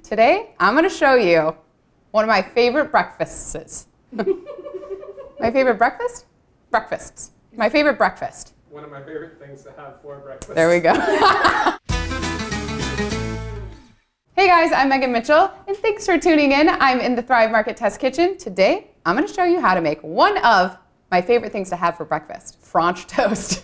Today, I'm going to show you one of my favorite breakfasts. My favorite breakfast? Breakfasts. My favorite breakfast. One of my favorite things to have for breakfast. There we go. Hey guys, I'm Megan Mitchell, and thanks for tuning in. I'm in the Thrive Market Test Kitchen. Today, I'm going to show you how to make one of my favorite things to have for breakfast, French toast.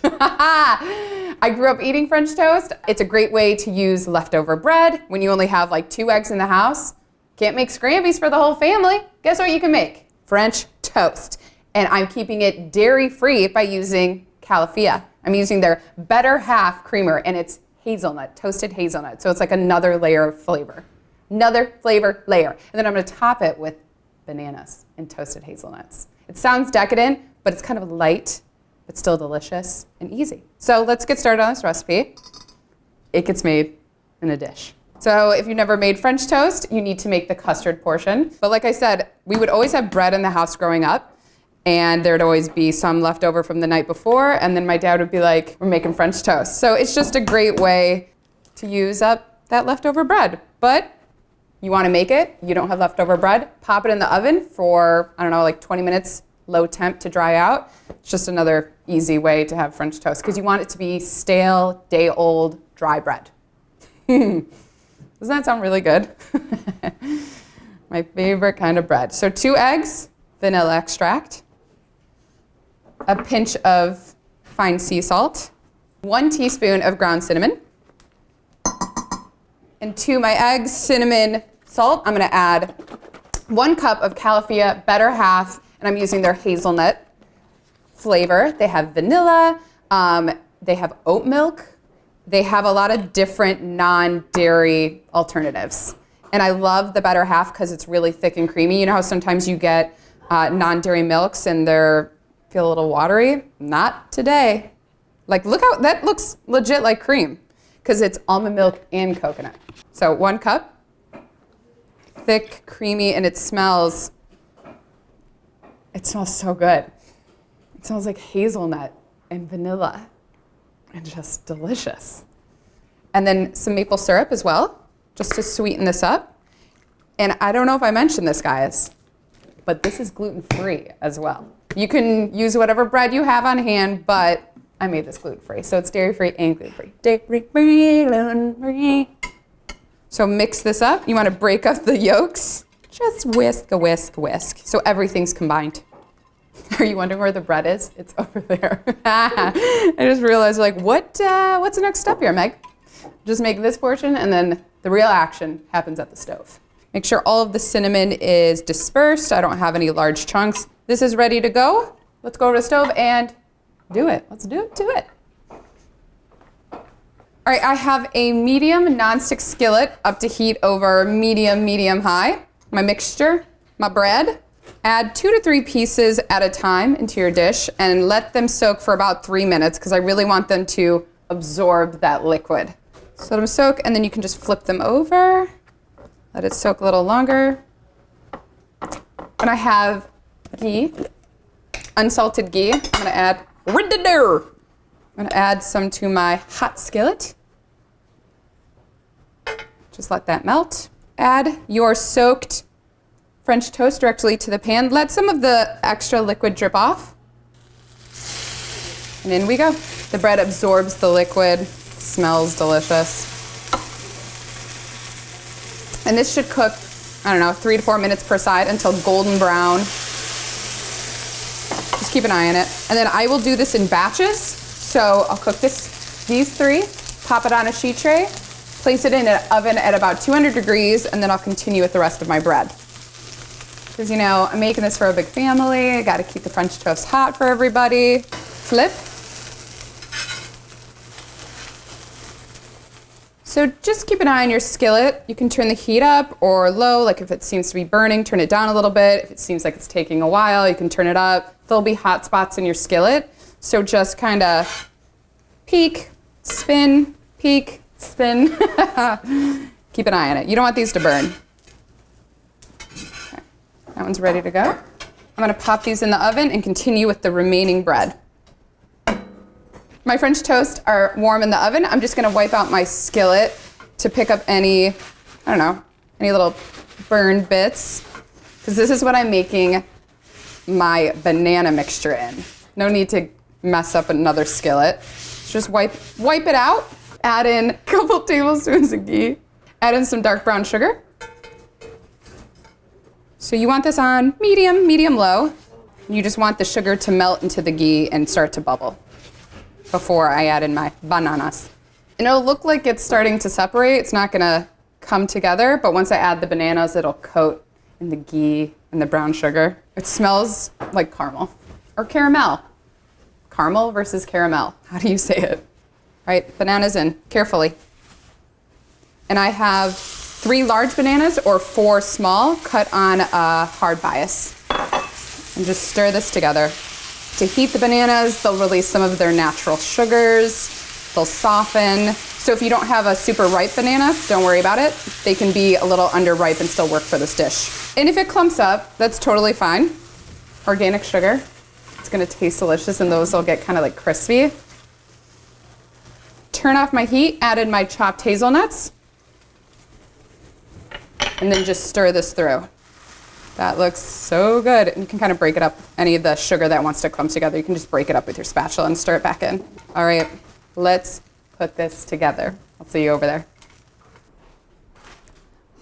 I grew up eating French toast. It's a great way to use leftover bread when you only have like 2 eggs in the house. Can't make scrambies for the whole family. Guess what you can make? French toast. And I'm keeping it dairy-free by using Califia. I'm using their Better Half creamer, and it's hazelnut, toasted hazelnut. So it's like another layer of flavor. Another flavor layer. And then I'm gonna top it with bananas and toasted hazelnuts. It sounds decadent, but it's kind of light, but still delicious and easy. So let's get started on this recipe. It gets made in a dish. So if you've never made French toast, you need to make the custard portion. But like I said, we would always have bread in the house growing up, and there'd always be some left over from the night before, and then my dad would be like, we're making French toast. So it's just a great way to use up that leftover bread. But you wanna make it, you don't have leftover bread, pop it in the oven for, I don't know, like 20 minutes, low temp to dry out. It's just another easy way to have French toast because you want it to be stale, day-old, dry bread. Doesn't that sound really good? My favorite kind of bread. So 2 eggs, vanilla extract, a pinch of fine sea salt, 1 teaspoon of ground cinnamon, and to my eggs, cinnamon, salt, I'm gonna add 1 cup of Califia Better Half, and I'm using their hazelnut flavor. They have vanilla, they have oat milk, they have a lot of different non-dairy alternatives. And I love the Better Half because it's really thick and creamy. You know how sometimes you get non-dairy milks and they feel a little watery? Not today. Like, look how, that looks legit like cream because it's almond milk and coconut. So 1 cup, thick, creamy, and it smells so good. It smells like hazelnut and vanilla and just delicious. And then some maple syrup as well, just to sweeten this up. And I don't know if I mentioned this, guys, but this is gluten-free as well. You can use whatever bread you have on hand, but I made this gluten-free. So it's dairy-free and gluten-free. Dairy-free, gluten-free. So mix this up. You want to break up the yolks. Just whisk, whisk, whisk. So everything's combined. Are you wondering where the bread is? It's over there. I just realized, like, what's the next step here, Meg? Just make this portion, and then the real action happens at the stove. Make sure all of the cinnamon is dispersed. I don't have any large chunks. This is ready to go. Let's go to the stove and do it. Let's do it. All right, I have a medium nonstick skillet up to heat over medium high. My mixture, my bread. Add 2 to 3 pieces at a time into your dish and let them soak for about 3 minutes because I really want them to absorb that liquid. So let them soak, and then you can just flip them over. Let it soak a little longer. And I have ghee, unsalted ghee. I'm gonna add some to my hot skillet. Just let that melt. Add your soaked French toast directly to the pan. Let some of the extra liquid drip off. And in we go. The bread absorbs the liquid, smells delicious. And this should cook, I don't know, 3 to 4 minutes per side until golden brown. Just keep an eye on it. And then I will do this in batches. So I'll cook these 3, pop it on a sheet tray, place it in an oven at about 200 degrees, and then I'll continue with the rest of my bread. Because, you know, I'm making this for a big family. I got to keep the French toast hot for everybody. Flip. So just keep an eye on your skillet. You can turn the heat up or low, like if it seems to be burning, turn it down a little bit. If it seems like it's taking a while, you can turn it up. There'll be hot spots in your skillet. So just kind of peek, spin, peek, spin. Keep an eye on it. You don't want these to burn. Okay. That one's ready to go. I'm gonna pop these in the oven and continue with the remaining bread. My French toast are warm in the oven. I'm just gonna wipe out my skillet to pick up any, I don't know, any little burned bits, because this is what I'm making my banana mixture in. No need to mess up another skillet. Just wipe it out. Add in a couple tablespoons of ghee. Add in some dark brown sugar. So you want this on medium low. You just want the sugar to melt into the ghee and start to bubble before I add in my bananas. And it'll look like it's starting to separate. It's not gonna come together, but once I add the bananas, it'll coat in the ghee and the brown sugar. It smells like caramel or caramel. Caramel versus caramel. How do you say it? Right, bananas in, carefully. And I have 3 large bananas or 4 small cut on a hard bias. And just stir this together. To heat the bananas, they'll release some of their natural sugars. They'll soften. So if you don't have a super ripe banana, don't worry about it. They can be a little underripe and still work for this dish. And if it clumps up, that's totally fine. Organic sugar. It's gonna taste delicious and those will get kind of like crispy. Turn off my heat, add in my chopped hazelnuts, and then just stir this through. That looks so good. And you can kind of break it up. Any of the sugar that wants to clump together, you can just break it up with your spatula and stir it back in. All right, let's put this together. I'll see you over there.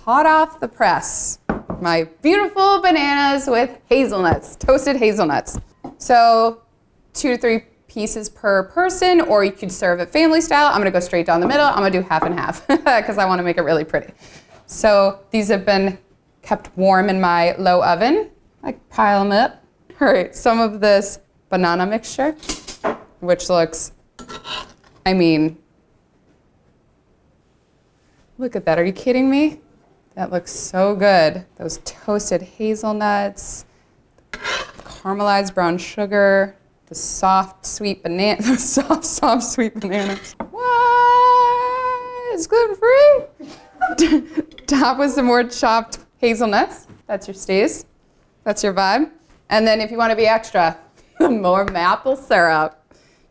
Hot off the press, my beautiful bananas with hazelnuts, toasted hazelnuts. So 2 to 3 pieces per person, or you could serve it family style. I'm gonna go straight down the middle. I'm gonna do half and half because I wanna make it really pretty. So these have been kept warm in my low oven. I pile them up. All right, some of this banana mixture, which looks, I mean, look at that, are you kidding me? That looks so good. Those toasted hazelnuts, caramelized brown sugar, the soft, sweet banana, those soft, sweet bananas. What? It's gluten-free? Top with some more chopped hazelnuts. That's your steez. That's your vibe. And then if you want to be extra, more maple syrup.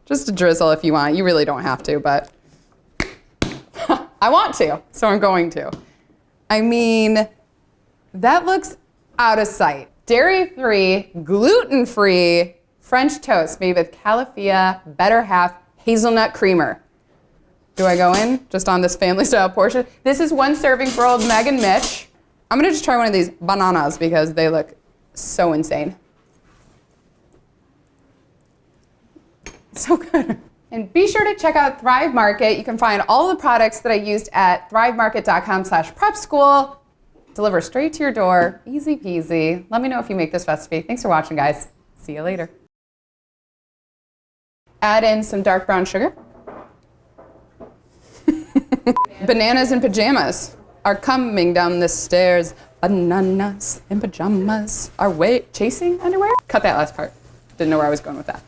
Just a drizzle if you want. You really don't have to, but I want to, so I'm going to. I mean, that looks out of sight. Dairy-free, gluten-free French toast made with Califia Better Half hazelnut creamer. Do I go in just on this family style portion? This is 1 serving for old Meg and Mitch. I'm gonna just try one of these bananas because they look so insane. So good. And be sure to check out Thrive Market. You can find all the products that I used at thrivemarket.com/prepschool. Deliver straight to your door, easy peasy. Let me know if you make this recipe. Thanks for watching, guys. See you later. Add in some dark brown sugar. Bananas in pajamas are coming down the stairs. Bananas in pajamas are chasing underwear. Cut that last part. Didn't know where I was going with that.